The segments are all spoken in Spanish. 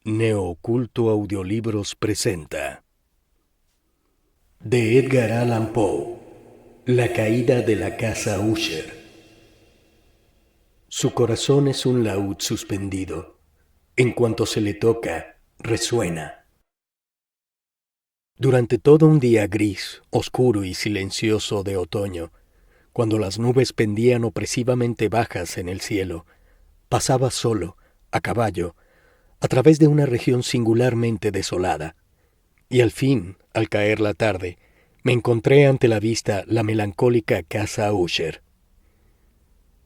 Neoculto Audiolibros presenta de Edgar Allan Poe, La caída de la casa Usher. Su corazón es un laúd suspendido. En cuanto se le toca, resuena. Durante todo un día gris, oscuro y silencioso de otoño, cuando las nubes pendían opresivamente bajas en el cielo, pasaba solo, a caballo, a través de una región singularmente desolada. Y al fin, al caer la tarde, me encontré ante la vista la melancólica casa Usher.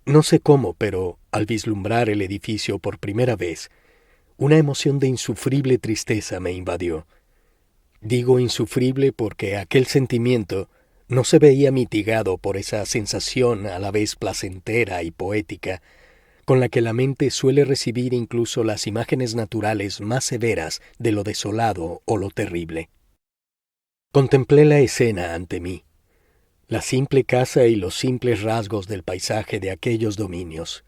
No sé cómo, pero al vislumbrar el edificio por primera vez, una emoción de insufrible tristeza me invadió. Digo insufrible porque aquel sentimiento no se veía mitigado por esa sensación a la vez placentera y poética con la que la mente suele recibir incluso las imágenes naturales más severas de lo desolado o lo terrible. Contemplé la escena ante mí, la simple casa y los simples rasgos del paisaje de aquellos dominios,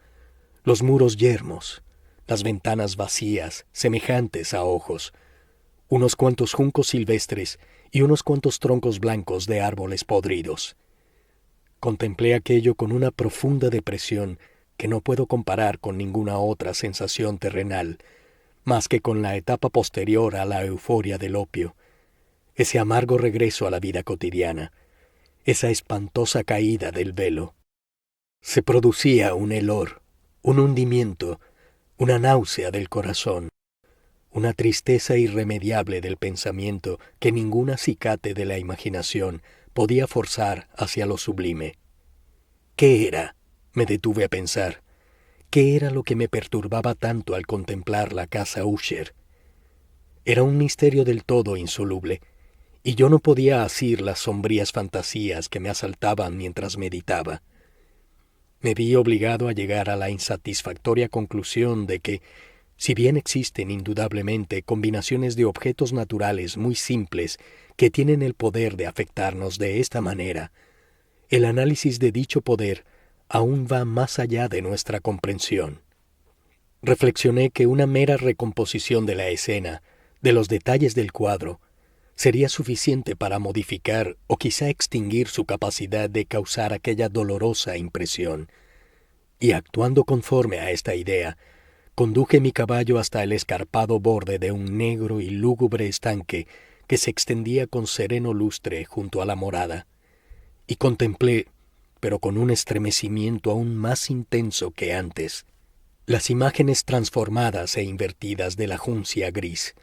los muros yermos, las ventanas vacías, semejantes a ojos, unos cuantos juncos silvestres y unos cuantos troncos blancos de árboles podridos. Contemplé aquello con una profunda depresión que no puedo comparar con ninguna otra sensación terrenal, más que con la etapa posterior a la euforia del opio, ese amargo regreso a la vida cotidiana, esa espantosa caída del velo. Se producía un helor, un hundimiento, una náusea del corazón, una tristeza irremediable del pensamiento que ningún acicate de la imaginación podía forzar hacia lo sublime. ¿Qué era? Me detuve a pensar. ¿Qué era lo que me perturbaba tanto al contemplar la casa Usher? Era un misterio del todo insoluble, y yo no podía asir las sombrías fantasías que me asaltaban mientras meditaba. Me vi obligado a llegar a la insatisfactoria conclusión de que, si bien existen indudablemente combinaciones de objetos naturales muy simples que tienen el poder de afectarnos de esta manera, el análisis de dicho poder aún va más allá de nuestra comprensión. Reflexioné que una mera recomposición de la escena, de los detalles del cuadro, sería suficiente para modificar o quizá extinguir su capacidad de causar aquella dolorosa impresión. Y actuando conforme a esta idea, conduje mi caballo hasta el escarpado borde de un negro y lúgubre estanque que se extendía con sereno lustre junto a la morada, y contemplé, pero con un estremecimiento aún más intenso que antes, las imágenes transformadas e invertidas de la juncia gris,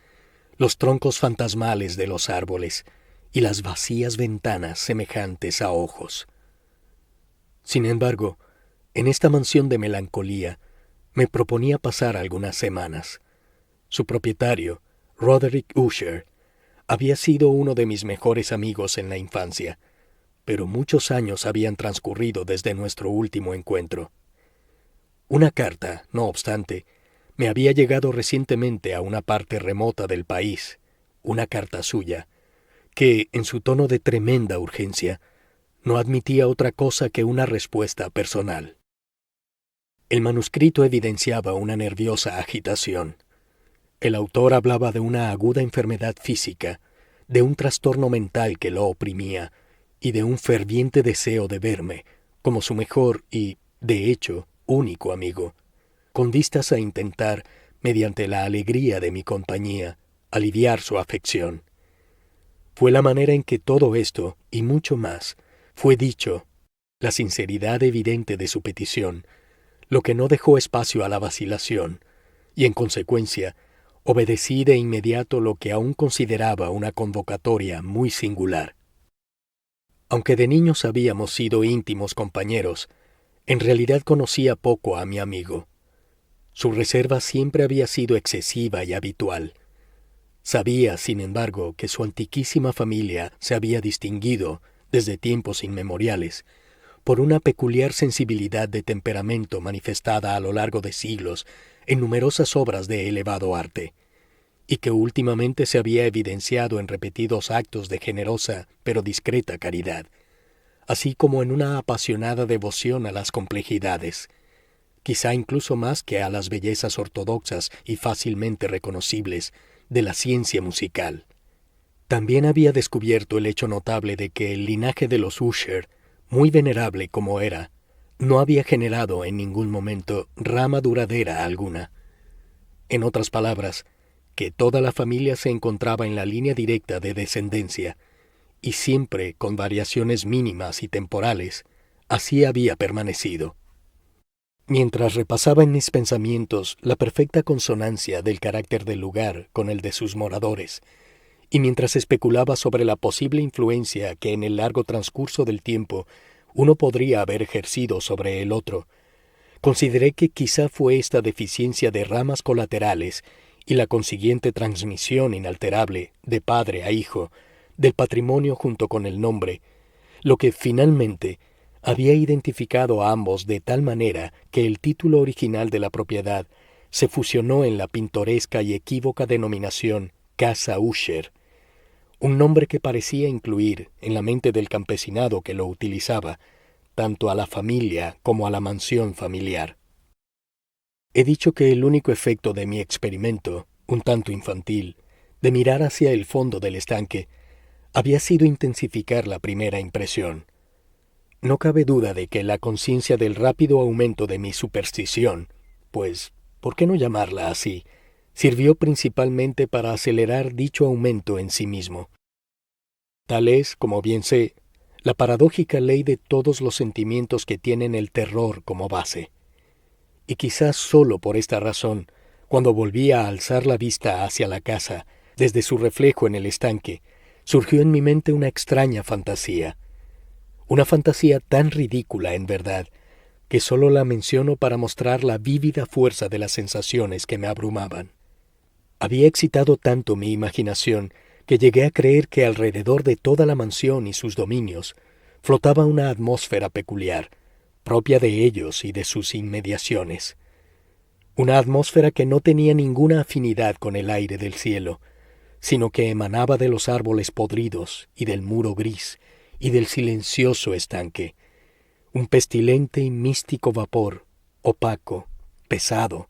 los troncos fantasmales de los árboles y las vacías ventanas semejantes a ojos. Sin embargo, en esta mansión de melancolía me proponía pasar algunas semanas. Su propietario, Roderick Usher, había sido uno de mis mejores amigos en la infancia, pero muchos años habían transcurrido desde nuestro último encuentro. Una carta, no obstante, me había llegado recientemente a una parte remota del país, una carta suya, que, en su tono de tremenda urgencia, no admitía otra cosa que una respuesta personal. El manuscrito evidenciaba una nerviosa agitación. El autor hablaba de una aguda enfermedad física, de un trastorno mental que lo oprimía, y de un ferviente deseo de verme, como su mejor y, de hecho, único amigo, con vistas a intentar, mediante la alegría de mi compañía, aliviar su afección. Fue la manera en que todo esto, y mucho más, fue dicho, la sinceridad evidente de su petición, lo que no dejó espacio a la vacilación, y en consecuencia, obedecí de inmediato lo que aún consideraba una convocatoria muy singular. Aunque de niños habíamos sido íntimos compañeros, en realidad conocía poco a mi amigo. Su reserva siempre había sido excesiva y habitual. Sabía, sin embargo, que su antiquísima familia se había distinguido, desde tiempos inmemoriales, por una peculiar sensibilidad de temperamento manifestada a lo largo de siglos en numerosas obras de elevado arte, y que últimamente se había evidenciado en repetidos actos de generosa pero discreta caridad, así como en una apasionada devoción a las complejidades, quizá incluso más que a las bellezas ortodoxas y fácilmente reconocibles de la ciencia musical. También había descubierto el hecho notable de que el linaje de los Usher, muy venerable como era, no había generado en ningún momento rama duradera alguna. En otras palabras, que toda la familia se encontraba en la línea directa de descendencia, y siempre con variaciones mínimas y temporales, así había permanecido. Mientras repasaba en mis pensamientos la perfecta consonancia del carácter del lugar con el de sus moradores, y mientras especulaba sobre la posible influencia que en el largo transcurso del tiempo uno podría haber ejercido sobre el otro, consideré que quizá fue esta deficiencia de ramas colaterales y la consiguiente transmisión inalterable de padre a hijo del patrimonio junto con el nombre, lo que finalmente había identificado a ambos de tal manera que el título original de la propiedad se fusionó en la pintoresca y equívoca denominación Casa Usher, un nombre que parecía incluir en la mente del campesinado que lo utilizaba tanto a la familia como a la mansión familiar. He dicho que el único efecto de mi experimento, un tanto infantil, de mirar hacia el fondo del estanque, había sido intensificar la primera impresión. No cabe duda de que la conciencia del rápido aumento de mi superstición, pues, ¿por qué no llamarla así?, sirvió principalmente para acelerar dicho aumento en sí mismo. Tal es, como bien sé, la paradójica ley de todos los sentimientos que tienen el terror como base. Y quizás solo por esta razón, cuando volví a alzar la vista hacia la casa, desde su reflejo en el estanque, surgió en mi mente una extraña fantasía. Una fantasía tan ridícula, en verdad, que solo la menciono para mostrar la vívida fuerza de las sensaciones que me abrumaban. Había excitado tanto mi imaginación que llegué a creer que alrededor de toda la mansión y sus dominios flotaba una atmósfera peculiar, propia de ellos y de sus inmediaciones. Una atmósfera que no tenía ninguna afinidad con el aire del cielo, sino que emanaba de los árboles podridos y del muro gris y del silencioso estanque, un pestilente y místico vapor, opaco, pesado,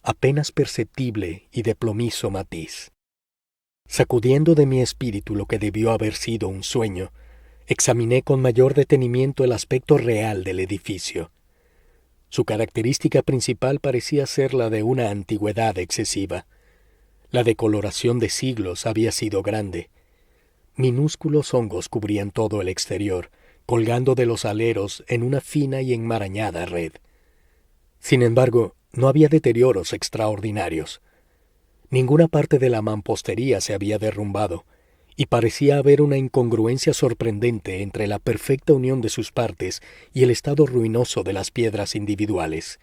apenas perceptible y de plomizo matiz. Sacudiendo de mi espíritu lo que debió haber sido un sueño, examiné con mayor detenimiento el aspecto real del edificio. Su característica principal parecía ser la de una antigüedad excesiva. La decoloración de siglos había sido grande. Minúsculos hongos cubrían todo el exterior, colgando de los aleros en una fina y enmarañada red. Sin embargo, no había deterioros extraordinarios. Ninguna parte de la mampostería se había derrumbado, y parecía haber una incongruencia sorprendente entre la perfecta unión de sus partes y el estado ruinoso de las piedras individuales.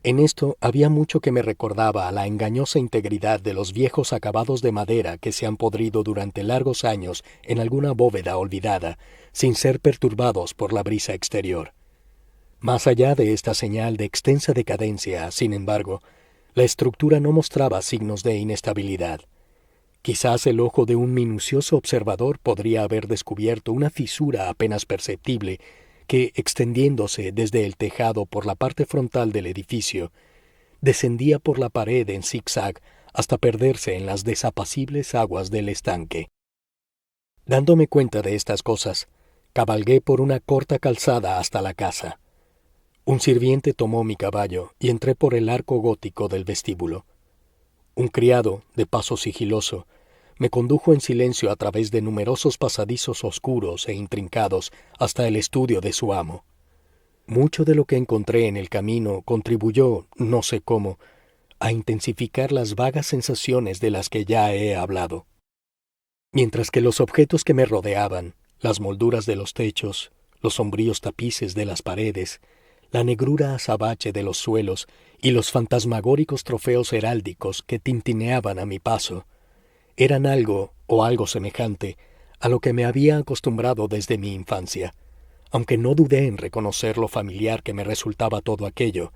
En esto había mucho que me recordaba a la engañosa integridad de los viejos acabados de madera que se han podrido durante largos años en alguna bóveda olvidada, sin ser perturbados por la brisa exterior. Más allá de esta señal de extensa decadencia, sin embargo, la estructura no mostraba signos de inestabilidad. Quizás el ojo de un minucioso observador podría haber descubierto una fisura apenas perceptible que, extendiéndose desde el tejado por la parte frontal del edificio, descendía por la pared en zigzag hasta perderse en las desapacibles aguas del estanque. Dándome cuenta de estas cosas, cabalgué por una corta calzada hasta la casa. Un sirviente tomó mi caballo y entré por el arco gótico del vestíbulo. Un criado, de paso sigiloso, me condujo en silencio a través de numerosos pasadizos oscuros e intrincados hasta el estudio de su amo. Mucho de lo que encontré en el camino contribuyó, no sé cómo, a intensificar las vagas sensaciones de las que ya he hablado. Mientras que los objetos que me rodeaban, las molduras de los techos, los sombríos tapices de las paredes, la negrura azabache de los suelos y los fantasmagóricos trofeos heráldicos que tintineaban a mi paso, eran algo, o algo semejante, a lo que me había acostumbrado desde mi infancia. Aunque no dudé en reconocer lo familiar que me resultaba todo aquello,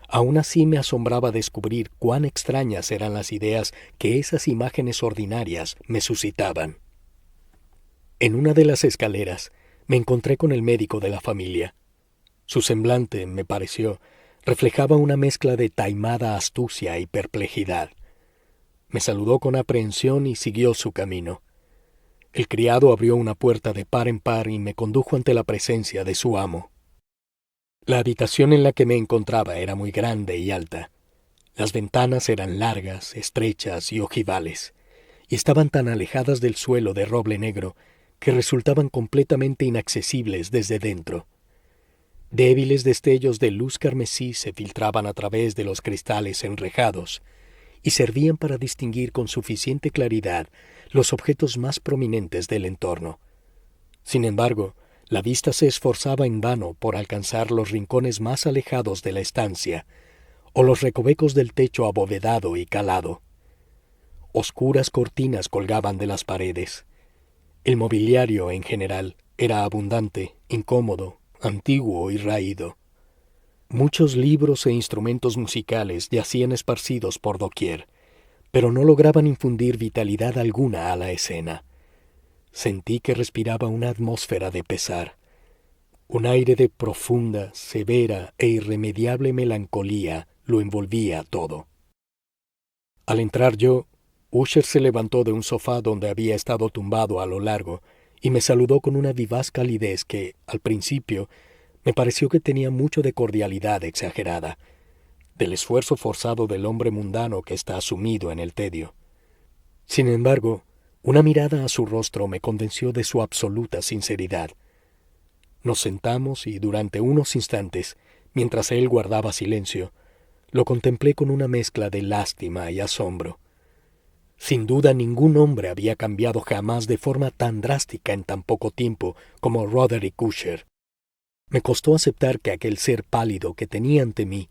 aún así me asombraba descubrir cuán extrañas eran las ideas que esas imágenes ordinarias me suscitaban. En una de las escaleras me encontré con el médico de la familia. Su semblante, me pareció, Reflejaba una mezcla de taimada astucia y perplejidad. Me saludó con aprehensión y siguió su camino. El criado abrió una puerta de par en par y me condujo ante la presencia de su amo. La habitación en la que me encontraba era muy grande y alta. Las ventanas eran largas, estrechas y ojivales, y estaban tan alejadas del suelo de roble negro que resultaban completamente inaccesibles desde dentro. Débiles destellos de luz carmesí se filtraban a través de los cristales enrejados y servían para distinguir con suficiente claridad los objetos más prominentes del entorno. Sin embargo, la vista se esforzaba en vano por alcanzar los rincones más alejados de la estancia o los recovecos del techo abovedado y calado. Oscuras cortinas colgaban de las paredes. El mobiliario, en general, era abundante, incómodo, antiguo y raído. Muchos libros e instrumentos musicales yacían esparcidos por doquier, pero no lograban infundir vitalidad alguna a la escena. Sentí que respiraba una atmósfera de pesar. Un aire de profunda, severa e irremediable melancolía lo envolvía todo. Al entrar yo, Usher se levantó de un sofá donde había estado tumbado a lo largo y me saludó con una vivaz calidez que, al principio, me pareció que tenía mucho de cordialidad exagerada, del esfuerzo forzado del hombre mundano que está sumido en el tedio. Sin embargo, una mirada a su rostro me convenció de su absoluta sinceridad. Nos sentamos y durante unos instantes, mientras él guardaba silencio, lo contemplé con una mezcla de lástima y asombro. Sin duda ningún hombre había cambiado jamás de forma tan drástica en tan poco tiempo como Roderick Usher. Me costó aceptar que aquel ser pálido que tenía ante mí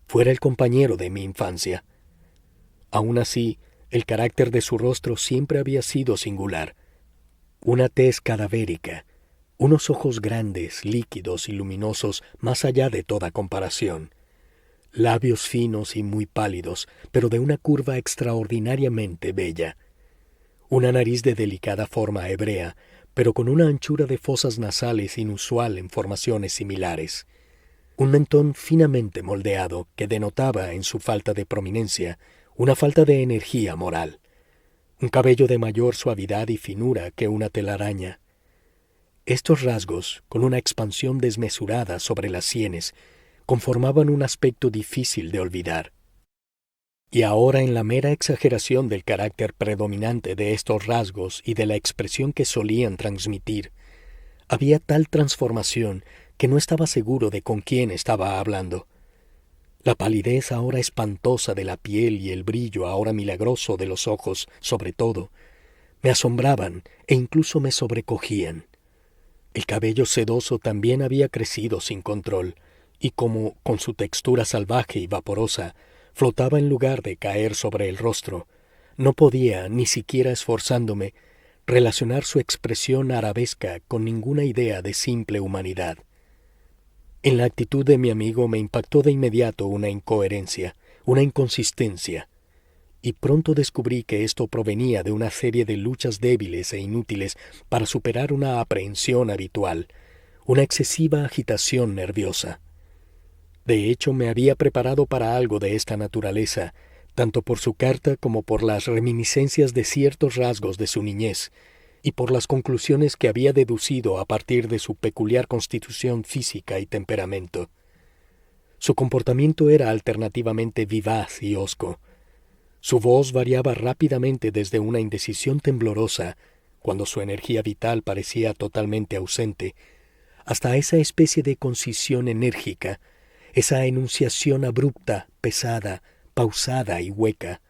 fuera el compañero de mi infancia. Aún así, el carácter de su rostro siempre había sido singular. Una tez cadavérica, unos ojos grandes, líquidos y luminosos más allá de toda comparación, labios finos y muy pálidos, pero de una curva extraordinariamente bella, una nariz de delicada forma hebrea, pero con una anchura de fosas nasales inusual en formaciones similares, un mentón finamente moldeado que denotaba en su falta de prominencia una falta de energía moral, un cabello de mayor suavidad y finura que una telaraña. Estos rasgos, con una expansión desmesurada sobre las sienes, conformaban un aspecto difícil de olvidar. Y ahora, en la mera exageración del carácter predominante de estos rasgos y de la expresión que solían transmitir, había tal transformación que no estaba seguro de con quién estaba hablando. La palidez ahora espantosa de la piel y el brillo ahora milagroso de los ojos, sobre todo, me asombraban e incluso me sobrecogían. El cabello sedoso también había crecido sin control, y como, con su textura salvaje y vaporosa, flotaba en lugar de caer sobre el rostro, no podía, ni siquiera esforzándome, relacionar su expresión arabesca con ninguna idea de simple humanidad. En la actitud de mi amigo me impactó de inmediato una incoherencia, una inconsistencia, y pronto descubrí que esto provenía de una serie de luchas débiles e inútiles para superar una aprehensión habitual, una excesiva agitación nerviosa. De hecho, me había preparado para algo de esta naturaleza, tanto por su carta como por las reminiscencias de ciertos rasgos de su niñez, y por las conclusiones que había deducido a partir de su peculiar constitución física y temperamento. Su comportamiento era alternativamente vivaz y hosco. Su voz variaba rápidamente desde una indecisión temblorosa, cuando su energía vital parecía totalmente ausente, hasta esa especie de concisión enérgica, esa enunciación abrupta, pesada, pausada y hueca,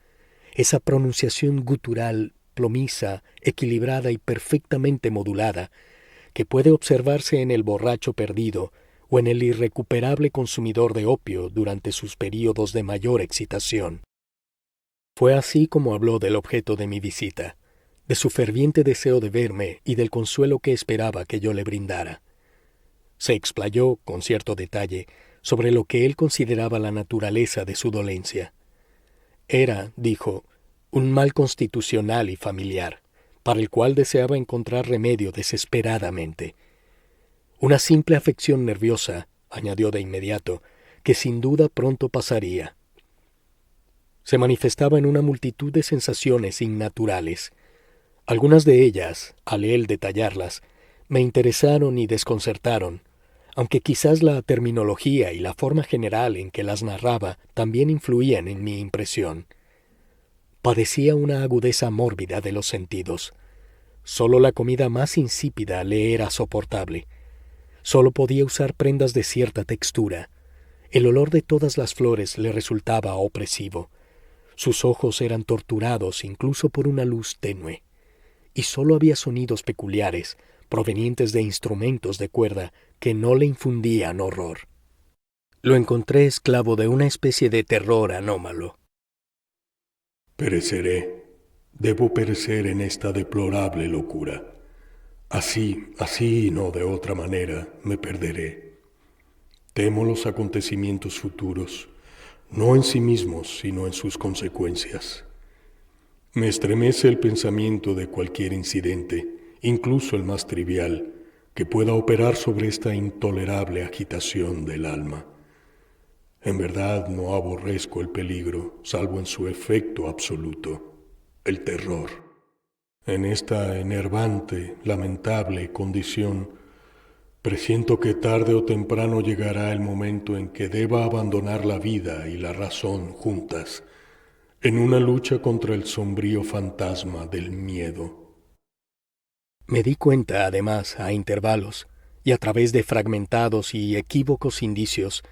esa pronunciación gutural, plomiza, equilibrada y perfectamente modulada, que puede observarse en el borracho perdido o en el irrecuperable consumidor de opio durante sus períodos de mayor excitación. Fue así como habló del objeto de mi visita, de su ferviente deseo de verme y del consuelo que esperaba que yo le brindara. Se explayó, con cierto detalle, sobre lo que él consideraba la naturaleza de su dolencia. Era, dijo, un mal constitucional y familiar, para el cual deseaba encontrar remedio desesperadamente. Una simple afección nerviosa, añadió de inmediato, que sin duda pronto pasaría. Se manifestaba en una multitud de sensaciones innaturales. Algunas de ellas, al él detallarlas, me interesaron y desconcertaron, aunque quizás la terminología y la forma general en que las narraba también influían en mi impresión. Padecía una agudeza mórbida de los sentidos. Solo la comida más insípida le era soportable. Solo podía usar prendas de cierta textura. El olor de todas las flores le resultaba opresivo. Sus ojos eran torturados incluso por una luz tenue. Y solo había sonidos peculiares, provenientes de instrumentos de cuerda, que no le infundían horror. Lo encontré esclavo de una especie de terror anómalo. Pereceré. Debo perecer en esta deplorable locura. Así y no de otra manera, me perderé. Temo los acontecimientos futuros, no en sí mismos, sino en sus consecuencias. Me estremece el pensamiento de cualquier incidente, incluso el más trivial, que pueda operar sobre esta intolerable agitación del alma. En verdad no aborrezco el peligro, salvo en su efecto absoluto, el terror. En esta enervante, lamentable condición, presiento que tarde o temprano llegará el momento en que deba abandonar la vida y la razón juntas, en una lucha contra el sombrío fantasma del miedo. Me di cuenta, además, a intervalos, y a través de fragmentados y equívocos indicios,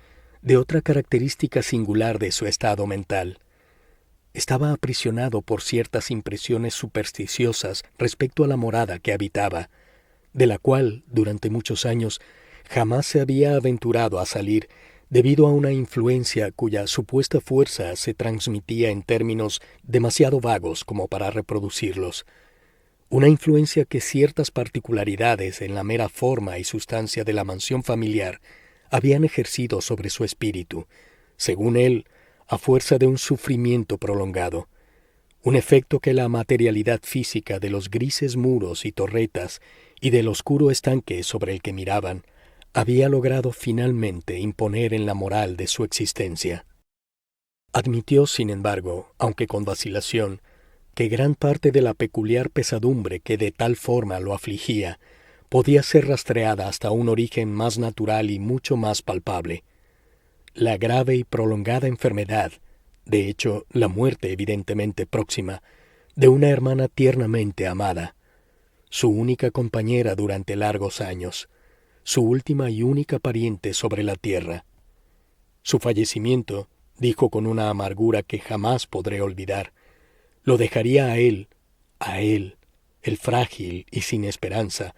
de otra característica singular de su estado mental. Estaba aprisionado por ciertas impresiones supersticiosas respecto a la morada que habitaba, de la cual, durante muchos años, jamás se había aventurado a salir, debido a una influencia cuya supuesta fuerza se transmitía en términos demasiado vagos como para reproducirlos. Una influencia que ciertas particularidades en la mera forma y sustancia de la mansión familiar habían ejercido sobre su espíritu, según él, a fuerza de un sufrimiento prolongado, un efecto que la materialidad física de los grises muros y torretas y del oscuro estanque sobre el que miraban había logrado finalmente imponer en la moral de su existencia. Admitió, sin embargo, aunque con vacilación, que gran parte de la peculiar pesadumbre que de tal forma lo afligía podía ser rastreada hasta un origen más natural y mucho más palpable. La grave y prolongada enfermedad, de hecho la muerte evidentemente próxima, de una hermana tiernamente amada, su única compañera durante largos años, su última y única pariente sobre la tierra. Su fallecimiento, dijo con una amargura que jamás podré olvidar, lo dejaría a él, el frágil y sin esperanza,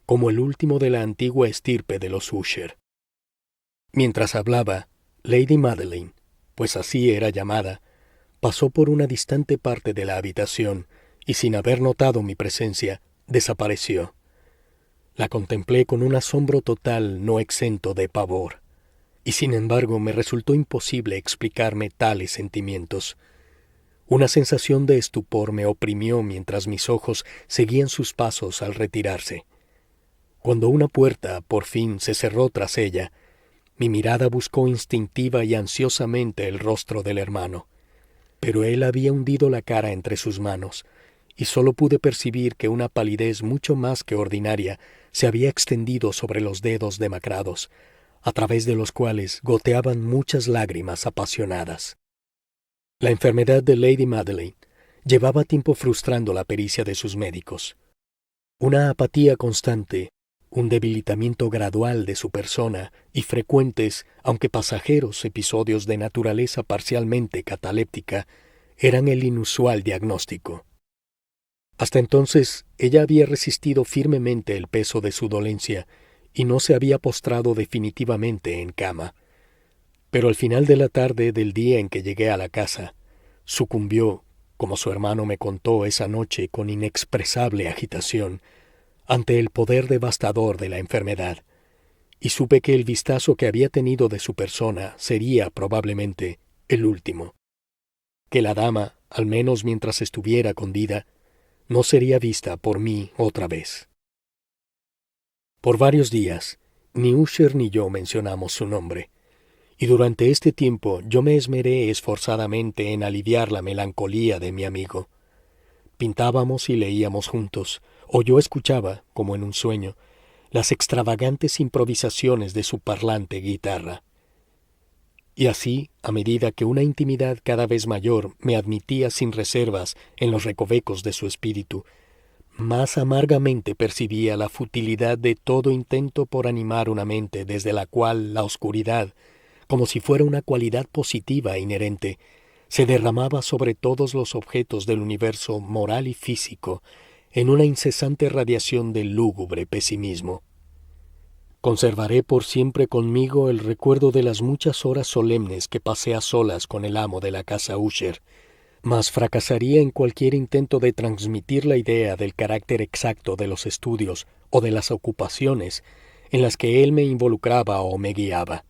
como el último de la antigua estirpe de los Usher. Mientras hablaba, Lady Madeline, pues así era llamada, pasó por una distante parte de la habitación y sin haber notado mi presencia, desapareció. La contemplé con un asombro total no exento de pavor, y sin embargo me resultó imposible explicarme tales sentimientos. Una sensación de estupor me oprimió mientras mis ojos seguían sus pasos al retirarse. Cuando una puerta, por fin, se cerró tras ella, mi mirada buscó instintiva y ansiosamente el rostro del hermano, pero él había hundido la cara entre sus manos, y sólo pude percibir que una palidez mucho más que ordinaria se había extendido sobre los dedos demacrados, a través de los cuales goteaban muchas lágrimas apasionadas. La enfermedad de Lady Madeline llevaba tiempo frustrando la pericia de sus médicos. Una apatía constante, un debilitamiento gradual de su persona y frecuentes, aunque pasajeros, episodios de naturaleza parcialmente cataléptica eran el inusual diagnóstico. Hasta entonces ella había resistido firmemente el peso de su dolencia y no se había postrado definitivamente en cama. Pero al final de la tarde del día en que llegué a la casa, sucumbió, como su hermano me contó esa noche con inexpresable agitación, ante el poder devastador de la enfermedad, y supe que el vistazo que había tenido de su persona sería, probablemente, el último. Que la dama, al menos mientras estuviera con vida, no sería vista por mí otra vez. Por varios días, ni Usher ni yo mencionamos su nombre, y durante este tiempo yo me esmeré esforzadamente en aliviar la melancolía de mi amigo. Pintábamos y leíamos juntos, o yo escuchaba, como en un sueño, las extravagantes improvisaciones de su parlante guitarra. Y así, a medida que una intimidad cada vez mayor me admitía sin reservas en los recovecos de su espíritu, más amargamente percibía la futilidad de todo intento por animar una mente desde la cual la oscuridad, como si fuera una cualidad positiva inherente, se derramaba sobre todos los objetos del universo moral y físico en una incesante radiación de lúgubre pesimismo. Conservaré por siempre conmigo el recuerdo de las muchas horas solemnes que pasé a solas con el amo de la casa Usher, mas fracasaría en cualquier intento de transmitir la idea del carácter exacto de los estudios o de las ocupaciones en las que él me involucraba o me guiaba.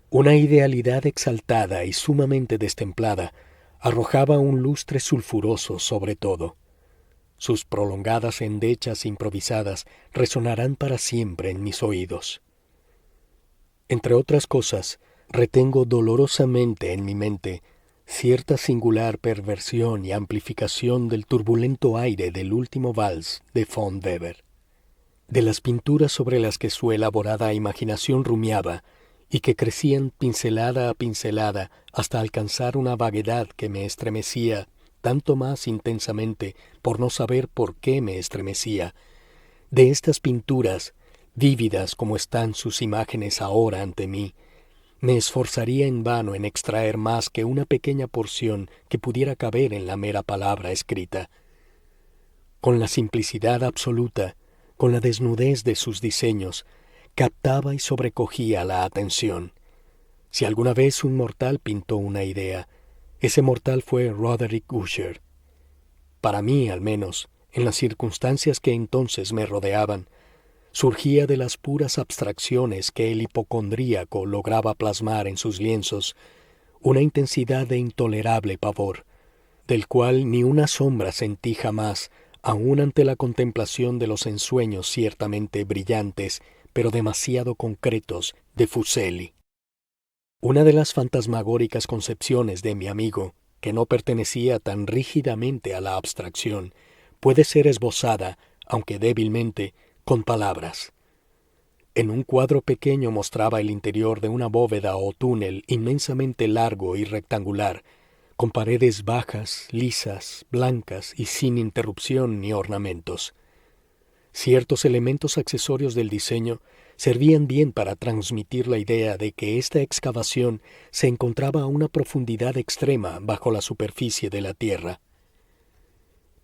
Una idealidad exaltada y sumamente destemplada arrojaba un lustre sulfuroso sobre todo. Sus prolongadas endechas improvisadas resonarán para siempre en mis oídos. Entre otras cosas, retengo dolorosamente en mi mente cierta singular perversión y amplificación del turbulento aire del último vals de von Weber, de las pinturas sobre las que su elaborada imaginación rumiaba y que crecían pincelada a pincelada hasta alcanzar una vaguedad que me estremecía tanto más intensamente por no saber por qué me estremecía. De estas pinturas, vívidas como están sus imágenes ahora ante mí, me esforzaría en vano en extraer más que una pequeña porción que pudiera caber en la mera palabra escrita. Con la simplicidad absoluta, con la desnudez de sus diseños, captaba y sobrecogía la atención. Si alguna vez un mortal pintó una idea, ese mortal fue Roderick Usher. Para mí, al menos, en las circunstancias que entonces me rodeaban, surgía de las puras abstracciones que el hipocondríaco lograba plasmar en sus lienzos una intensidad de intolerable pavor, del cual ni una sombra sentí jamás, aun ante la contemplación de los ensueños ciertamente brillantes, pero demasiado concretos, de Fuseli. Una de las fantasmagóricas concepciones de mi amigo, que no pertenecía tan rígidamente a la abstracción, puede ser esbozada, aunque débilmente, con palabras. En un cuadro pequeño mostraba el interior de una bóveda o túnel inmensamente largo y rectangular, con paredes bajas, lisas, blancas y sin interrupción ni ornamentos. Ciertos elementos accesorios del diseño servían bien para transmitir la idea de que esta excavación se encontraba a una profundidad extrema bajo la superficie de la tierra.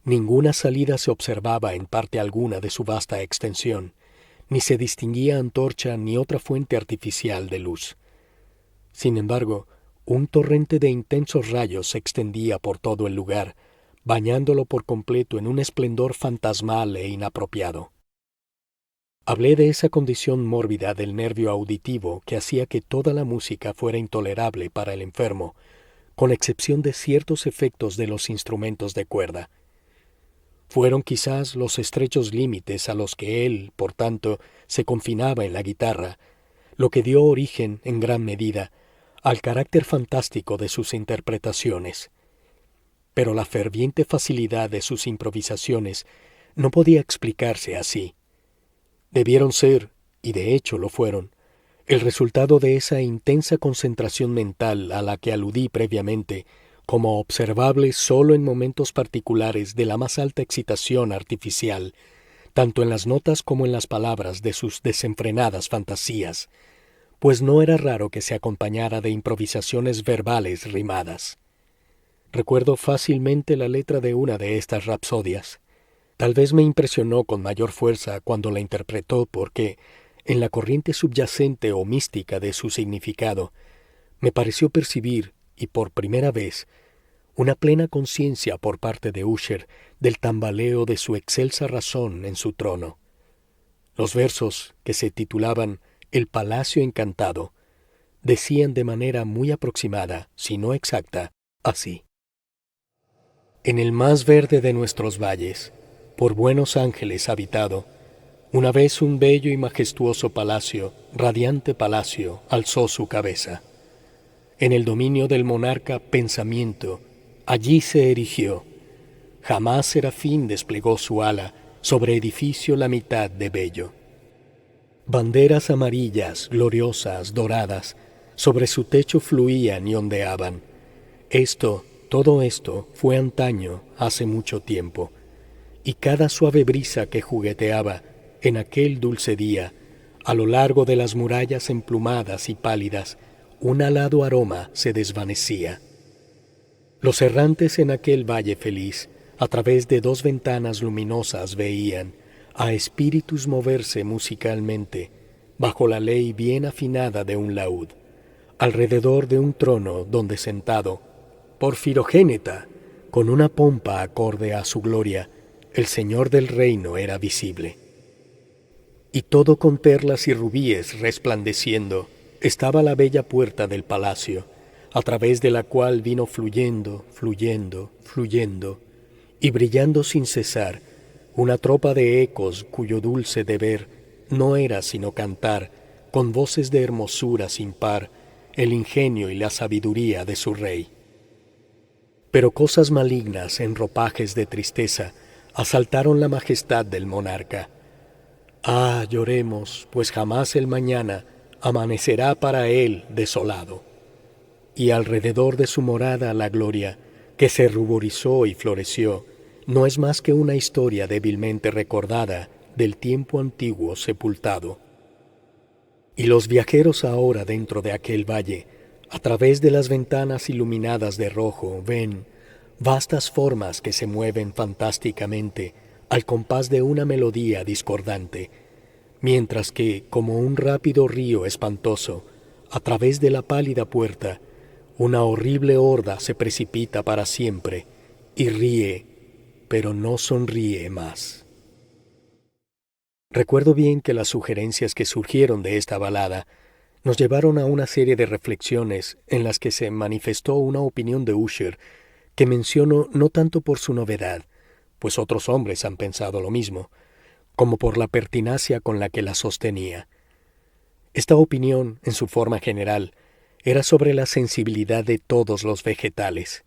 Ninguna salida se observaba en parte alguna de su vasta extensión, ni se distinguía antorcha ni otra fuente artificial de luz. Sin embargo, un torrente de intensos rayos se extendía por todo el lugar, bañándolo por completo en un esplendor fantasmal e inapropiado. Hablé de esa condición mórbida del nervio auditivo que hacía que toda la música fuera intolerable para el enfermo, con excepción de ciertos efectos de los instrumentos de cuerda. Fueron quizás los estrechos límites a los que él, por tanto, se confinaba en la guitarra, lo que dio origen, en gran medida, al carácter fantástico de sus interpretaciones. Pero la ferviente facilidad de sus improvisaciones no podía explicarse así. Debieron ser, y de hecho lo fueron, el resultado de esa intensa concentración mental a la que aludí previamente, como observable sólo en momentos particulares de la más alta excitación artificial, tanto en las notas como en las palabras de sus desenfrenadas fantasías, pues no era raro que se acompañara de improvisaciones verbales rimadas. Recuerdo fácilmente la letra de una de estas rapsodias. Tal vez me impresionó con mayor fuerza cuando la interpretó porque, en la corriente subyacente o mística de su significado, me pareció percibir, y por primera vez, una plena conciencia por parte de Usher del tambaleo de su excelsa razón en su trono. Los versos, que se titulaban El Palacio Encantado, decían de manera muy aproximada, si no exacta, así: En el más verde de nuestros valles, por buenos ángeles habitado, una vez un bello y majestuoso palacio, radiante palacio, alzó su cabeza. En el dominio del monarca pensamiento, allí se erigió. Jamás serafín desplegó su ala sobre edificio la mitad de bello. Banderas amarillas, gloriosas, doradas, sobre su techo fluían y ondeaban. Todo esto fue antaño, hace mucho tiempo, y cada suave brisa que jugueteaba en aquel dulce día, a lo largo de las murallas emplumadas y pálidas, un alado aroma se desvanecía. Los errantes en aquel valle feliz, a través de 2 ventanas luminosas veían a espíritus moverse musicalmente, bajo la ley bien afinada de un laúd, alrededor de un trono donde sentado, por Filogéneta, con una pompa acorde a su gloria, el señor del reino era visible. Y todo con perlas y rubíes resplandeciendo, estaba la bella puerta del palacio, a través de la cual vino fluyendo, fluyendo, fluyendo, y brillando sin cesar, una tropa de ecos cuyo dulce deber no era sino cantar, con voces de hermosura sin par, el ingenio y la sabiduría de su rey. Pero cosas malignas en ropajes de tristeza asaltaron la majestad del monarca. Ah, lloremos, pues jamás el mañana amanecerá para él desolado. Y alrededor de su morada la gloria, que se ruborizó y floreció, no es más que una historia débilmente recordada del tiempo antiguo sepultado. Y los viajeros ahora dentro de aquel valle, a través de las ventanas iluminadas de rojo, ven vastas formas que se mueven fantásticamente al compás de una melodía discordante, mientras que, como un rápido río espantoso, a través de la pálida puerta, una horrible horda se precipita para siempre y ríe, pero no sonríe más. Recuerdo bien que las sugerencias que surgieron de esta balada nos llevaron a una serie de reflexiones en las que se manifestó una opinión de Usher que menciono no tanto por su novedad, pues otros hombres han pensado lo mismo, como por la pertinacia con la que la sostenía. Esta opinión, en su forma general, era sobre la sensibilidad de todos los vegetales.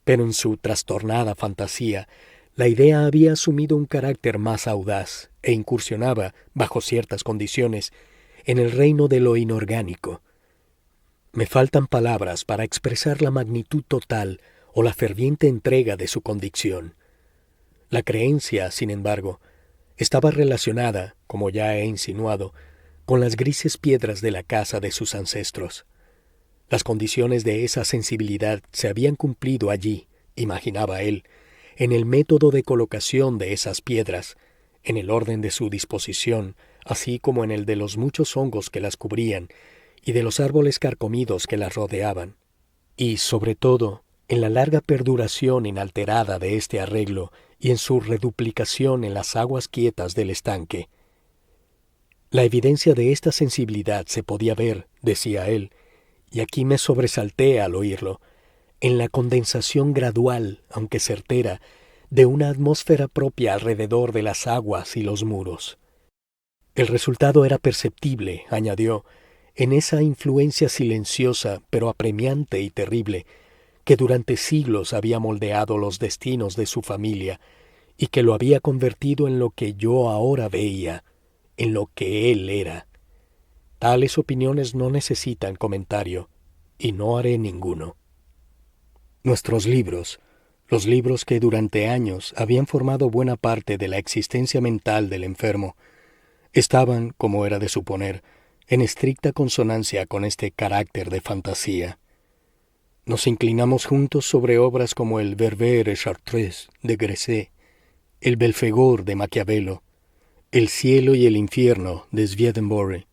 Pero en su trastornada fantasía, la idea había asumido un carácter más audaz e incursionaba, bajo ciertas condiciones, en el reino de lo inorgánico. Me faltan palabras para expresar la magnitud total o la ferviente entrega de su convicción. La creencia, sin embargo, estaba relacionada, como ya he insinuado, con las grises piedras de la casa de sus ancestros. Las condiciones de esa sensibilidad se habían cumplido allí, imaginaba él, en el método de colocación de esas piedras, en el orden de su disposición, así como en el de los muchos hongos que las cubrían y de los árboles carcomidos que las rodeaban, y, sobre todo, en la larga perduración inalterada de este arreglo y en su reduplicación en las aguas quietas del estanque. La evidencia de esta sensibilidad se podía ver, decía él, y aquí me sobresalté al oírlo, en la condensación gradual, aunque certera, de una atmósfera propia alrededor de las aguas y los muros. El resultado era perceptible, añadió, en esa influencia silenciosa pero apremiante y terrible, que durante siglos había moldeado los destinos de su familia y que lo había convertido en lo que yo ahora veía, en lo que él era. Tales opiniones no necesitan comentario, y no haré ninguno. Nuestros libros, los libros que durante años habían formado buena parte de la existencia mental del enfermo, estaban, como era de suponer, en estricta consonancia con este carácter de fantasía. Nos inclinamos juntos sobre obras como el Ververe Chartres de Gresset, el Belfegor de Maquiavelo, el Cielo y el Infierno de Swedenborg,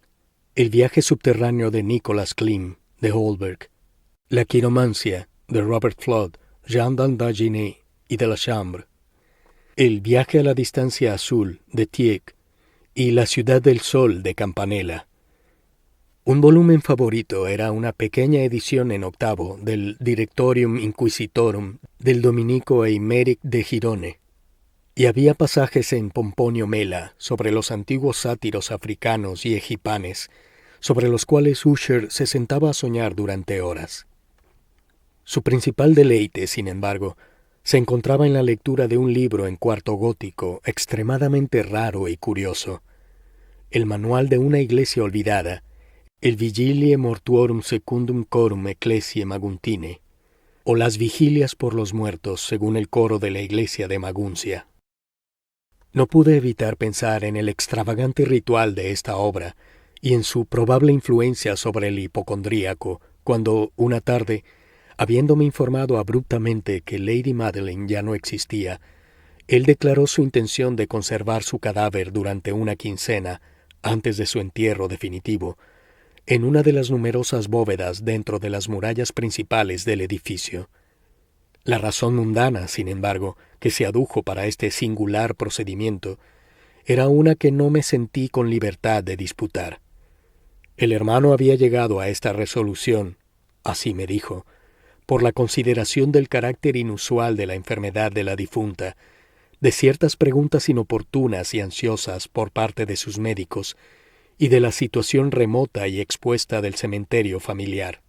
el Viaje subterráneo de Nicholas Klim de Holberg, la Quiromancia de Robert Fludd, Jean d'Andaginé y de la Chambre, el Viaje a la distancia azul de Tieck y La ciudad del sol de Campanella. Un volumen favorito era una pequeña edición en octavo del Directorium Inquisitorum del dominico Eimeric de Girone, y había pasajes en Pomponio Mela sobre los antiguos sátiros africanos y egipanes, sobre los cuales Usher se sentaba a soñar durante horas. Su principal deleite, sin embargo, se encontraba en la lectura de un libro en cuarto gótico extremadamente raro y curioso, el manual de una iglesia olvidada, el Vigiliae Mortuorum Secundum Chorum Ecclesiae Maguntine, o las vigilias por los muertos según el coro de la iglesia de Maguncia. No pude evitar pensar en el extravagante ritual de esta obra y en su probable influencia sobre el hipocondríaco, cuando, una tarde, habiéndome informado abruptamente que Lady Madeline ya no existía, él declaró su intención de conservar su cadáver durante una quincena, antes de su entierro definitivo, en una de las numerosas bóvedas dentro de las murallas principales del edificio. La razón mundana, sin embargo, que se adujo para este singular procedimiento, era una que no me sentí con libertad de disputar. El hermano había llegado a esta resolución, así me dijo, por la consideración del carácter inusual de la enfermedad de la difunta, de ciertas preguntas inoportunas y ansiosas por parte de sus médicos, y de la situación remota y expuesta del cementerio familiar.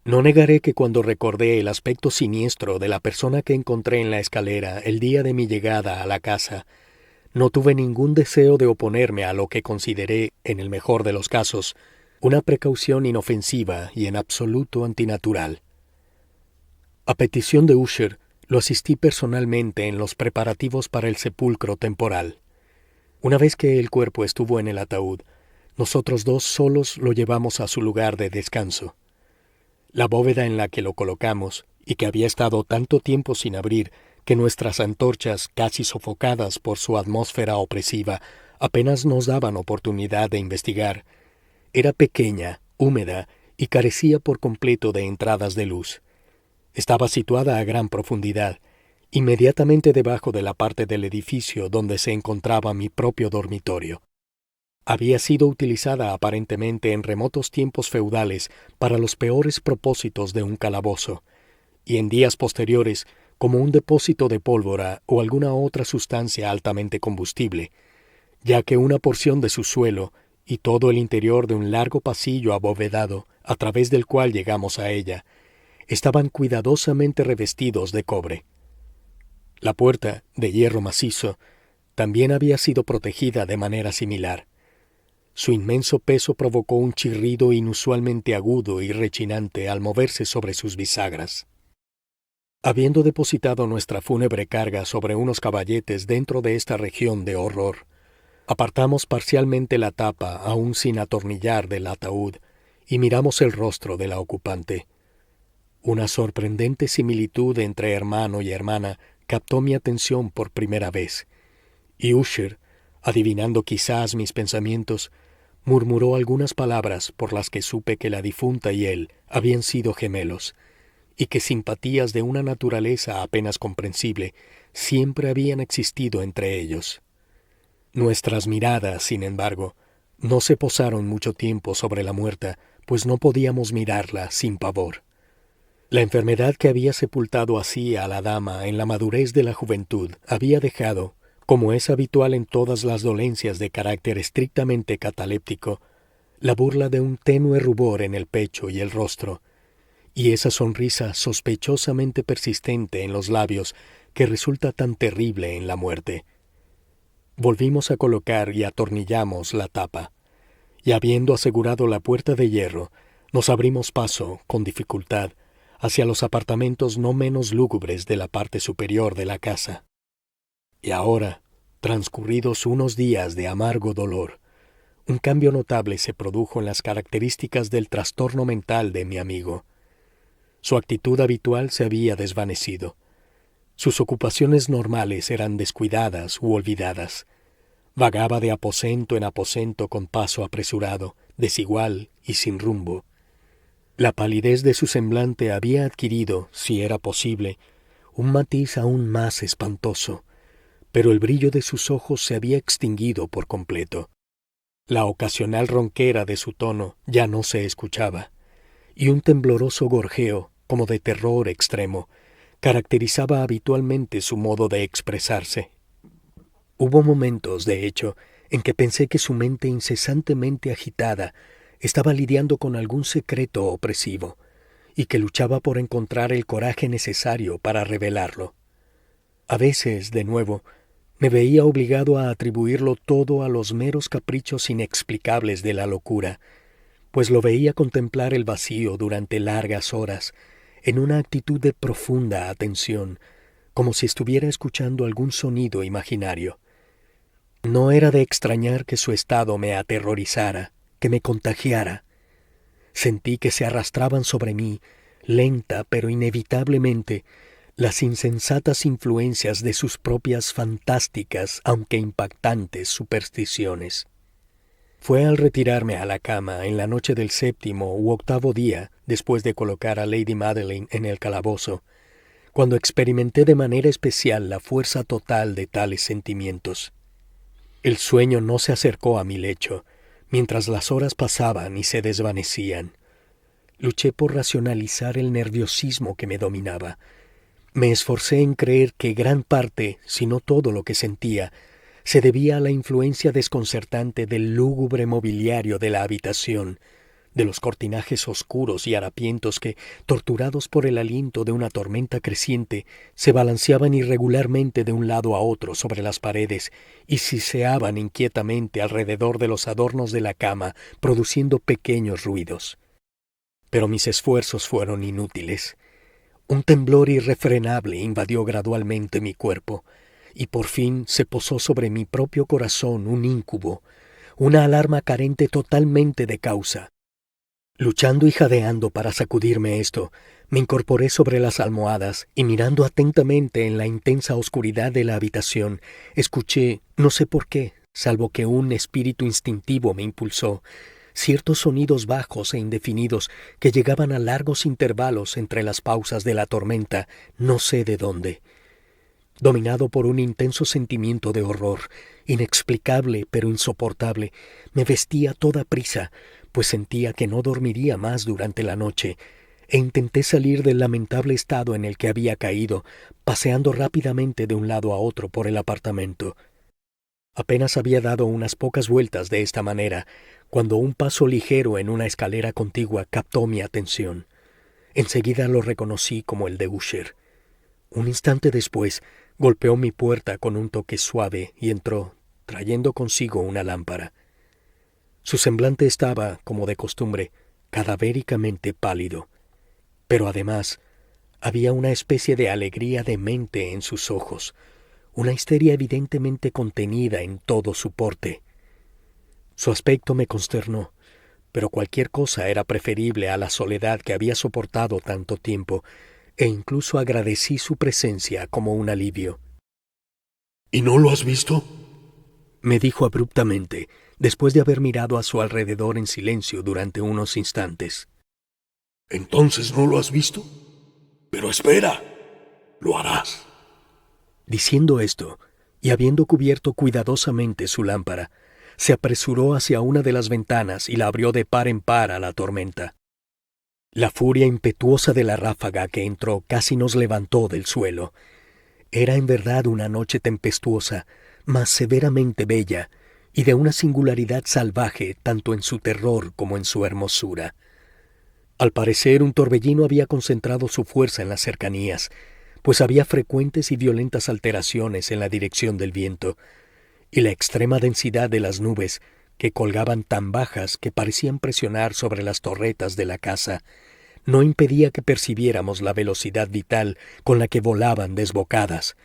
No negaré que cuando recordé el aspecto siniestro de la persona que encontré en la escalera el día de mi llegada a la casa, no tuve ningún deseo de oponerme a lo que consideré, en el mejor de los casos, una precaución inofensiva y en absoluto antinatural. A petición de Usher, lo asistí personalmente en los preparativos para el sepulcro temporal. Una vez que el cuerpo estuvo en el ataúd, nosotros dos solos lo llevamos a su lugar de descanso. La bóveda en la que lo colocamos, y que había estado tanto tiempo sin abrir que nuestras antorchas, casi sofocadas por su atmósfera opresiva, apenas nos daban oportunidad de investigar, era pequeña, húmeda y carecía por completo de entradas de luz. Estaba situada a gran profundidad, inmediatamente debajo de la parte del edificio donde se encontraba mi propio dormitorio. Había sido utilizada aparentemente en remotos tiempos feudales para los peores propósitos de un calabozo, y en días posteriores como un depósito de pólvora o alguna otra sustancia altamente combustible, ya que una porción de su suelo y todo el interior de un largo pasillo abovedado, a través del cual llegamos a ella, estaban cuidadosamente revestidos de cobre. La puerta, de hierro macizo, también había sido protegida de manera similar. Su inmenso peso provocó un chirrido inusualmente agudo y rechinante al moverse sobre sus bisagras. Habiendo depositado nuestra fúnebre carga sobre unos caballetes dentro de esta región de horror, apartamos parcialmente la tapa aún sin atornillar del ataúd y miramos el rostro de la ocupante. Una sorprendente similitud entre hermano y hermana captó mi atención por primera vez, y Usher, adivinando quizás mis pensamientos, murmuró algunas palabras por las que supe que la difunta y él habían sido gemelos, y que simpatías de una naturaleza apenas comprensible siempre habían existido entre ellos. Nuestras miradas, sin embargo, no se posaron mucho tiempo sobre la muerta, pues no podíamos mirarla sin pavor. La enfermedad que había sepultado así a la dama en la madurez de la juventud había dejado, como es habitual en todas las dolencias de carácter estrictamente cataléptico, la burla de un tenue rubor en el pecho y el rostro, y esa sonrisa sospechosamente persistente en los labios que resulta tan terrible en la muerte. Volvimos a colocar y atornillamos la tapa, y habiendo asegurado la puerta de hierro, nos abrimos paso, con dificultad, hacia los apartamentos no menos lúgubres de la parte superior de la casa. Y ahora, transcurridos unos días de amargo dolor, un cambio notable se produjo en las características del trastorno mental de mi amigo. Su actitud habitual se había desvanecido. Sus ocupaciones normales eran descuidadas u olvidadas. Vagaba de aposento en aposento con paso apresurado, desigual y sin rumbo. La palidez de su semblante había adquirido, si era posible, un matiz aún más espantoso, pero el brillo de sus ojos se había extinguido por completo. La ocasional ronquera de su tono ya no se escuchaba, y un tembloroso gorjeo, como de terror extremo, caracterizaba habitualmente su modo de expresarse. Hubo momentos, de hecho, en que pensé que su mente incesantemente agitada estaba lidiando con algún secreto opresivo y que luchaba por encontrar el coraje necesario para revelarlo. A veces, de nuevo, me veía obligado a atribuirlo todo a los meros caprichos inexplicables de la locura, pues lo veía contemplar el vacío durante largas horas, en una actitud de profunda atención, como si estuviera escuchando algún sonido imaginario. No era de extrañar que su estado me aterrorizara, que me contagiara. Sentí que se arrastraban sobre mí, lenta pero inevitablemente, las insensatas influencias de sus propias fantásticas, aunque impactantes, supersticiones. Fue al retirarme a la cama en la noche del 7º u 8º día, después de colocar a Lady Madeline en el calabozo, cuando experimenté de manera especial la fuerza total de tales sentimientos. El sueño no se acercó a mi lecho, mientras las horas pasaban y se desvanecían. Luché por racionalizar el nerviosismo que me dominaba. Me esforcé en creer que gran parte, si no todo lo que sentía, se debía a la influencia desconcertante del lúgubre mobiliario de la habitación, de los cortinajes oscuros y harapientos que, torturados por el aliento de una tormenta creciente, se balanceaban irregularmente de un lado a otro sobre las paredes y siseaban inquietamente alrededor de los adornos de la cama, produciendo pequeños ruidos. Pero mis esfuerzos fueron inútiles. Un temblor irrefrenable invadió gradualmente mi cuerpo, y por fin se posó sobre mi propio corazón un íncubo, una alarma carente totalmente de causa. Luchando y jadeando para sacudirme esto, me incorporé sobre las almohadas y mirando atentamente en la intensa oscuridad de la habitación, escuché, no sé por qué, salvo que un espíritu instintivo me impulsó, ciertos sonidos bajos e indefinidos que llegaban a largos intervalos entre las pausas de la tormenta, no sé de dónde. Dominado por un intenso sentimiento de horror, inexplicable pero insoportable, me vestí a toda prisa, pues sentía que no dormiría más durante la noche, e intenté salir del lamentable estado en el que había caído, paseando rápidamente de un lado a otro por el apartamento. Apenas había dado unas pocas vueltas de esta manera, cuando un paso ligero en una escalera contigua captó mi atención. Enseguida lo reconocí como el de Usher. Un instante después, golpeó mi puerta con un toque suave y entró, trayendo consigo una lámpara. Su semblante estaba, como de costumbre, cadavéricamente pálido, pero además había una especie de alegría demente en sus ojos, una histeria evidentemente contenida en todo su porte. Su aspecto me consternó, pero cualquier cosa era preferible a la soledad que había soportado tanto tiempo, e incluso agradecí su presencia como un alivio. ¿Y no lo has visto?, me dijo abruptamente, después de haber mirado a su alrededor en silencio durante unos instantes. ¿Entonces no lo has visto? Pero espera, lo harás. Diciendo esto, y habiendo cubierto cuidadosamente su lámpara, se apresuró hacia una de las ventanas y la abrió de par en par a la tormenta. La furia impetuosa de la ráfaga que entró casi nos levantó del suelo. Era en verdad una noche tempestuosa, mas severamente bella, y de una singularidad salvaje tanto en su terror como en su hermosura. Al parecer un torbellino había concentrado su fuerza en las cercanías, pues había frecuentes y violentas alteraciones en la dirección del viento, y la extrema densidad de las nubes, que colgaban tan bajas que parecían presionar sobre las torretas de la casa, no impedía que percibiéramos la velocidad vital con la que volaban desbocadas,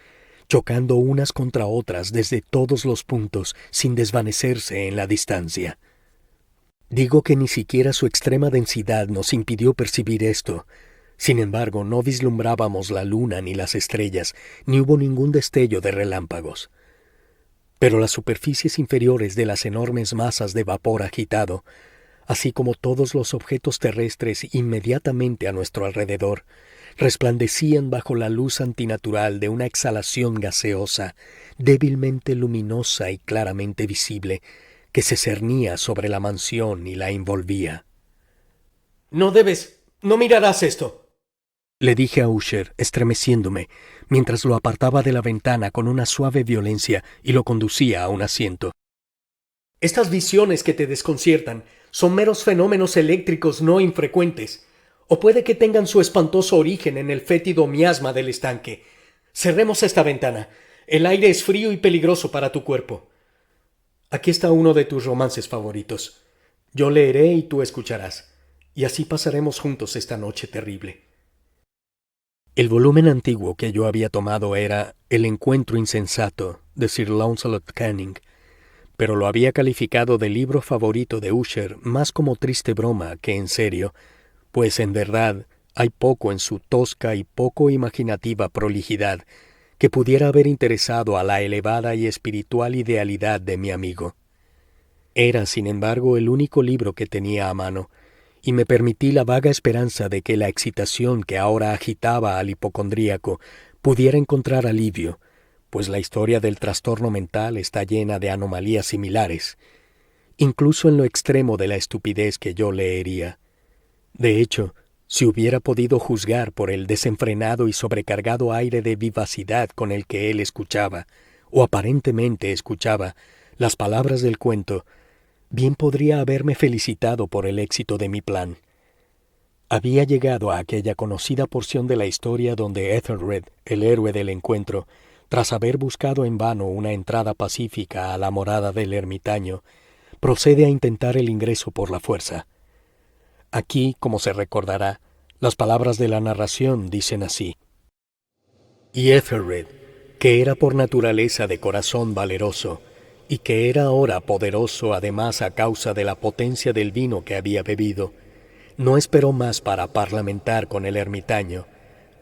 chocando unas contra otras desde todos los puntos sin desvanecerse en la distancia. Digo que ni siquiera su extrema densidad nos impidió percibir esto. Sin embargo, no vislumbrábamos la luna ni las estrellas, ni hubo ningún destello de relámpagos. Pero las superficies inferiores de las enormes masas de vapor agitado, así como todos los objetos terrestres inmediatamente a nuestro alrededor, resplandecían bajo la luz antinatural de una exhalación gaseosa, débilmente luminosa y claramente visible, que se cernía sobre la mansión y la envolvía. «No mirarás esto», le dije a Usher, estremeciéndome, mientras lo apartaba de la ventana con una suave violencia y lo conducía a un asiento. «Estas visiones que te desconciertan Son meros fenómenos eléctricos no infrecuentes, o puede que tengan su espantoso origen en el fétido miasma del estanque. Cerremos esta ventana. El aire es frío y peligroso para tu cuerpo. Aquí está uno de tus romances favoritos. Yo leeré y tú escucharás, y así pasaremos juntos esta noche terrible. El volumen antiguo que yo había tomado era El encuentro insensato, de Sir Launcelot Canning, pero lo había calificado de libro favorito de Usher más como triste broma que en serio, pues en verdad hay poco en su tosca y poco imaginativa prolijidad que pudiera haber interesado a la elevada y espiritual idealidad de mi amigo. Era, sin embargo, el único libro que tenía a mano, y me permití la vaga esperanza de que la excitación que ahora agitaba al hipocondríaco pudiera encontrar alivio, pues la historia del trastorno mental está llena de anomalías similares, incluso en lo extremo de la estupidez que yo leería. De hecho, si hubiera podido juzgar por el desenfrenado y sobrecargado aire de vivacidad con el que él escuchaba, o aparentemente escuchaba, las palabras del cuento, bien podría haberme felicitado por el éxito de mi plan. Había llegado a aquella conocida porción de la historia donde Ethelred, el héroe del encuentro, tras haber buscado en vano una entrada pacífica a la morada del ermitaño, procede a intentar el ingreso por la fuerza. Aquí, como se recordará, las palabras de la narración dicen así: Y Ethelred, que era por naturaleza de corazón valeroso, y que era ahora poderoso además a causa de la potencia del vino que había bebido, no esperó más para parlamentar con el ermitaño,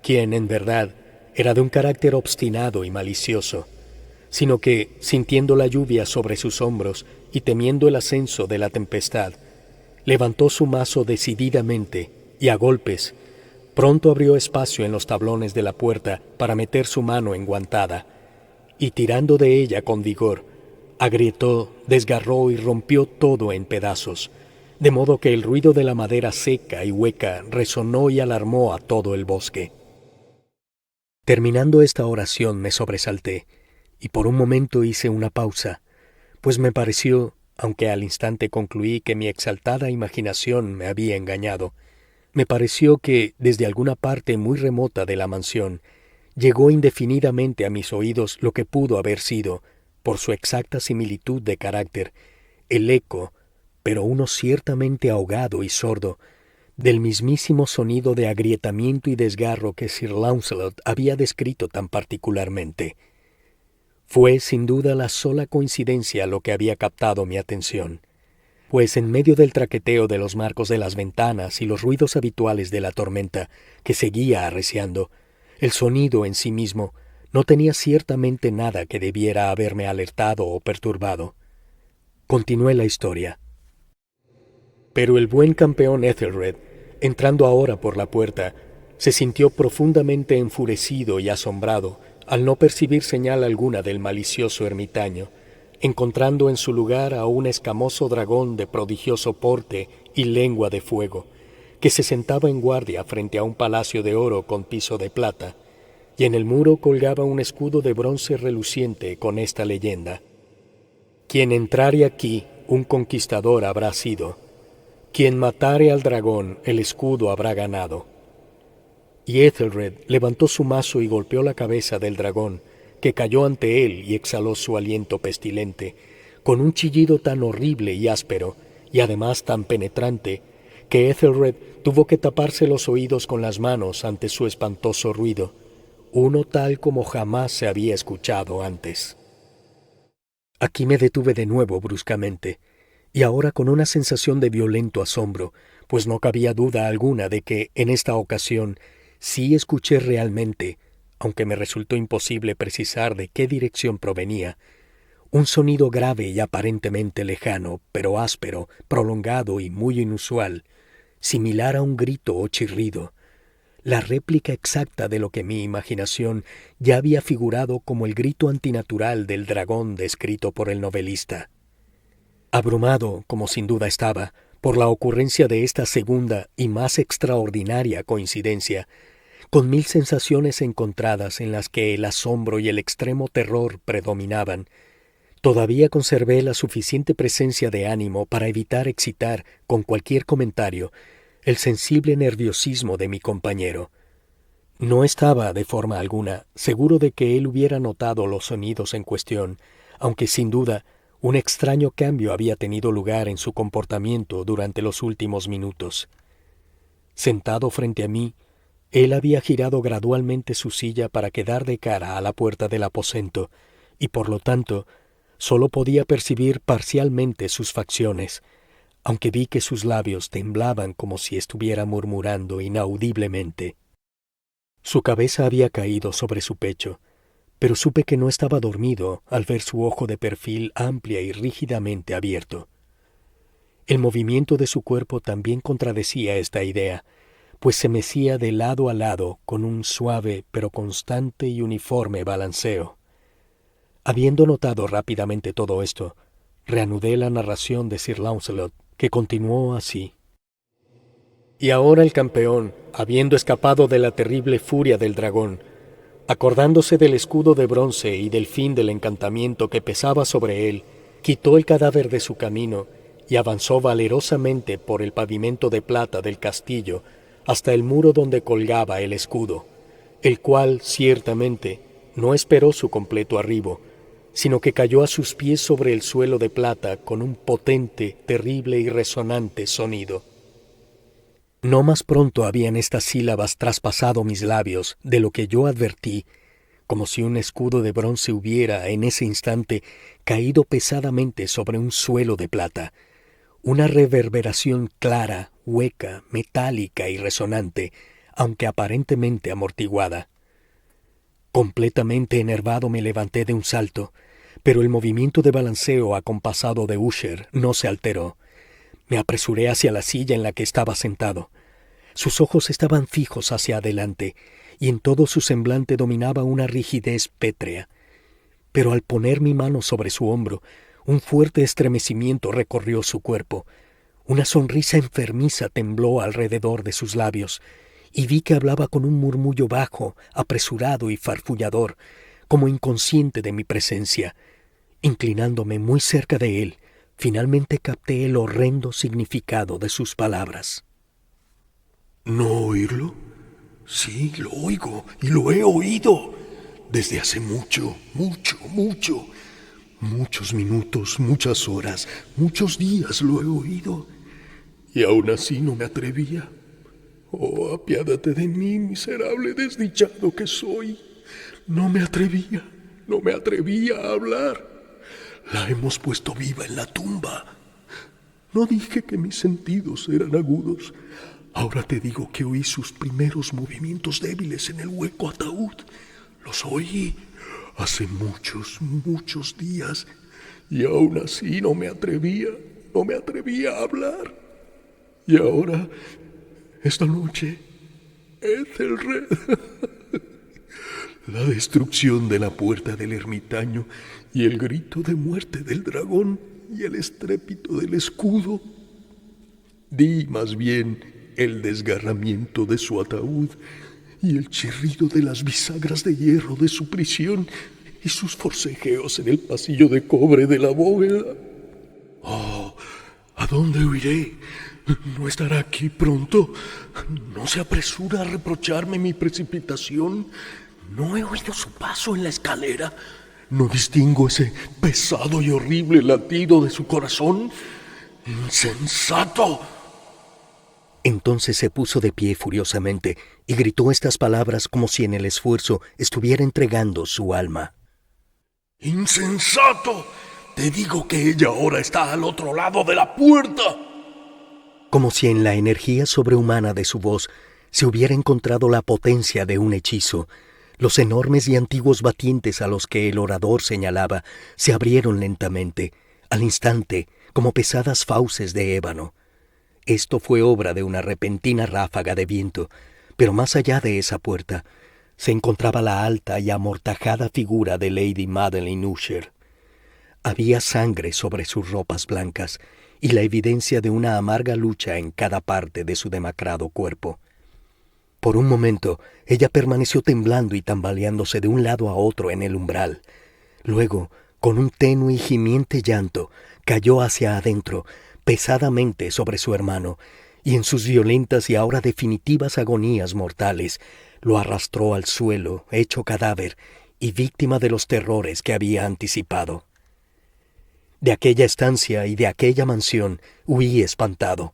quien, en verdad, era de un carácter obstinado y malicioso, sino que, sintiendo la lluvia sobre sus hombros y temiendo el ascenso de la tempestad, levantó su mazo decididamente y a golpes pronto abrió espacio en los tablones de la puerta para meter su mano enguantada, y tirando de ella con vigor, agrietó, desgarró y rompió todo en pedazos, de modo que el ruido de la madera seca y hueca resonó y alarmó a todo el bosque. Terminando esta oración me sobresalté, y por un momento hice una pausa, pues me pareció, aunque al instante concluí que mi exaltada imaginación me había engañado, me pareció que, desde alguna parte muy remota de la mansión, llegó indefinidamente a mis oídos lo que pudo haber sido, por su exacta similitud de carácter, el eco, pero uno ciertamente ahogado y sordo, del mismísimo sonido de agrietamiento y desgarro que Sir Launcelot había descrito tan particularmente. Fue, sin duda, la sola coincidencia lo que había captado mi atención, pues en medio del traqueteo de los marcos de las ventanas y los ruidos habituales de la tormenta, que seguía arreciando, el sonido en sí mismo no tenía ciertamente nada que debiera haberme alertado o perturbado. Continué la historia. Pero el buen campeón Ethelred, entrando ahora por la puerta, se sintió profundamente enfurecido y asombrado al no percibir señal alguna del malicioso ermitaño, encontrando en su lugar a un escamoso dragón de prodigioso porte y lengua de fuego, que se sentaba en guardia frente a un palacio de oro con piso de plata, y en el muro colgaba un escudo de bronce reluciente con esta leyenda: Quien entrare aquí, un conquistador habrá sido. Quien matare al dragón, el escudo habrá ganado. Y Ethelred levantó su mazo y golpeó la cabeza del dragón, que cayó ante él y exhaló su aliento pestilente, con un chillido tan horrible y áspero, y además tan penetrante, que Ethelred tuvo que taparse los oídos con las manos ante su espantoso ruido, uno tal como jamás se había escuchado antes. Aquí me detuve de nuevo bruscamente, y ahora con una sensación de violento asombro, pues no cabía duda alguna de que, en esta ocasión, sí escuché realmente, aunque me resultó imposible precisar de qué dirección provenía, un sonido grave y aparentemente lejano, pero áspero, prolongado y muy inusual, similar a un grito o chirrido, la réplica exacta de lo que mi imaginación ya había figurado como el grito antinatural del dragón descrito por el novelista. Abrumado, como sin duda estaba, por la ocurrencia de esta segunda y más extraordinaria coincidencia, con mil sensaciones encontradas en las que el asombro y el extremo terror predominaban, Todavía conservé la suficiente presencia de ánimo para evitar excitar, con cualquier comentario, el sensible nerviosismo de mi compañero. No estaba, de forma alguna, seguro de que él hubiera notado los sonidos en cuestión, aunque sin duda un extraño cambio había tenido lugar en su comportamiento durante los últimos minutos. Sentado frente a mí, él había girado gradualmente su silla para quedar de cara a la puerta del aposento, y por lo tanto solo podía percibir parcialmente sus facciones, aunque vi que sus labios temblaban como si estuviera murmurando inaudiblemente. Su cabeza había caído sobre su pecho, pero supe que no estaba dormido al ver su ojo de perfil amplia y rígidamente abierto. El movimiento de su cuerpo también contradecía esta idea, pues se mecía de lado a lado con un suave pero constante y uniforme balanceo. Habiendo notado rápidamente todo esto, reanudé la narración de Sir Launcelot, que continuó así. Y ahora el campeón, habiendo escapado de la terrible furia del dragón, acordándose del escudo de bronce y del fin del encantamiento que pesaba sobre él, quitó el cadáver de su camino y avanzó valerosamente por el pavimento de plata del castillo hasta el muro donde colgaba el escudo, el cual, ciertamente, no esperó su completo arribo, sino que cayó a sus pies sobre el suelo de plata con un potente, terrible y resonante sonido. No más pronto habían estas sílabas traspasado mis labios de lo que yo advertí, como si un escudo de bronce hubiera, en ese instante, caído pesadamente sobre un suelo de plata, una reverberación clara, hueca, metálica y resonante, aunque aparentemente amortiguada. Completamente enervado me levanté de un salto, pero el movimiento de balanceo acompasado de Usher no se alteró. Me apresuré hacia la silla en la que estaba sentado. Sus ojos estaban fijos hacia adelante, y en todo su semblante dominaba una rigidez pétrea. Pero al poner mi mano sobre su hombro, un fuerte estremecimiento recorrió su cuerpo. Una sonrisa enfermiza tembló alrededor de sus labios, y vi que hablaba con un murmullo bajo, apresurado y farfullador, como inconsciente de mi presencia. Inclinándome muy cerca de él, finalmente capté el horrendo significado de sus palabras. ¿No oírlo? Sí, lo oigo y lo he oído desde hace mucho, mucho. Muchos minutos, muchas horas, muchos días lo he oído. Y aún así no me atrevía. Oh, apiádate de mí, miserable desdichado que soy. No me atrevía a hablar. La hemos puesto viva en la tumba. No dije que mis sentidos eran agudos. Ahora te digo que oí sus primeros movimientos débiles en el hueco ataúd. Los oí hace muchos días. Y aún así no me atrevía a hablar. Y ahora, esta noche, Ethelred, la destrucción de la puerta del ermitaño y el grito de muerte del dragón y el estrépito del escudo. Di más bien el desgarramiento de su ataúd y el chirrido de las bisagras de hierro de su prisión y sus forcejeos en el pasillo de cobre de la bóveda. Oh, ¿a dónde huiré? ¿No estará aquí pronto? ¿No se apresura a reprocharme mi precipitación? ¿No he oído su paso en la escalera? ¿No distingo ese pesado y horrible latido de su corazón? ¡Insensato! Entonces se puso de pie furiosamente y gritó estas palabras como si en el esfuerzo estuviera entregando su alma. ¡Insensato! Te digo que ella ahora está al otro lado de la puerta. Como si en la energía sobrehumana de su voz se hubiera encontrado la potencia de un hechizo, los enormes y antiguos batientes a los que el orador señalaba se abrieron lentamente, al instante, como pesadas fauces de ébano. Esto fue obra de una repentina ráfaga de viento, pero más allá de esa puerta se encontraba la alta y amortajada figura de Lady Madeline Usher. Había sangre sobre sus ropas blancas y la evidencia de una amarga lucha en cada parte de su demacrado cuerpo. Por un momento, ella permaneció temblando y tambaleándose de un lado a otro en el umbral. Luego, con un tenue y gimiente llanto, cayó hacia adentro, pesadamente sobre su hermano, y en sus violentas y ahora definitivas agonías mortales, lo arrastró al suelo, hecho cadáver, y víctima de los terrores que había anticipado. De aquella estancia y de aquella mansión huí espantado.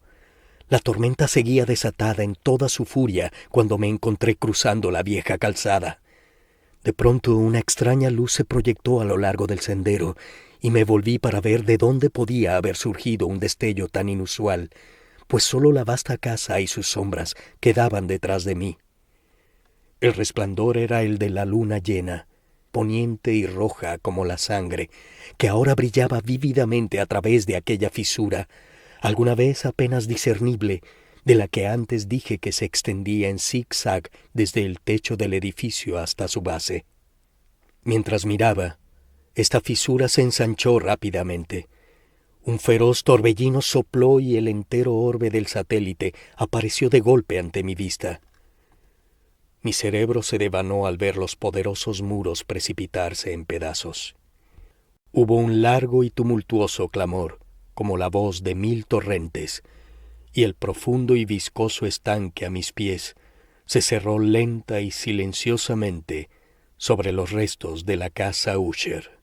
La tormenta seguía desatada en toda su furia cuando me encontré cruzando la vieja calzada. De pronto una extraña luz se proyectó a lo largo del sendero y me volví para ver de dónde podía haber surgido un destello tan inusual, pues solo la vasta casa y sus sombras quedaban detrás de mí. El resplandor era el de la luna llena, poniente y roja como la sangre, que ahora brillaba vívidamente a través de aquella fisura, alguna vez apenas discernible, de la que antes dije que se extendía en zig-zag desde el techo del edificio hasta su base. Mientras miraba, esta fisura se ensanchó rápidamente. Un feroz torbellino sopló y el entero orbe del satélite apareció de golpe ante mi vista. Mi cerebro se devanó al ver los poderosos muros precipitarse en pedazos. Hubo un largo y tumultuoso clamor, como la voz de 1000 torrentes, y el profundo y viscoso estanque a mis pies se cerró lenta y silenciosamente sobre los restos de la casa Usher.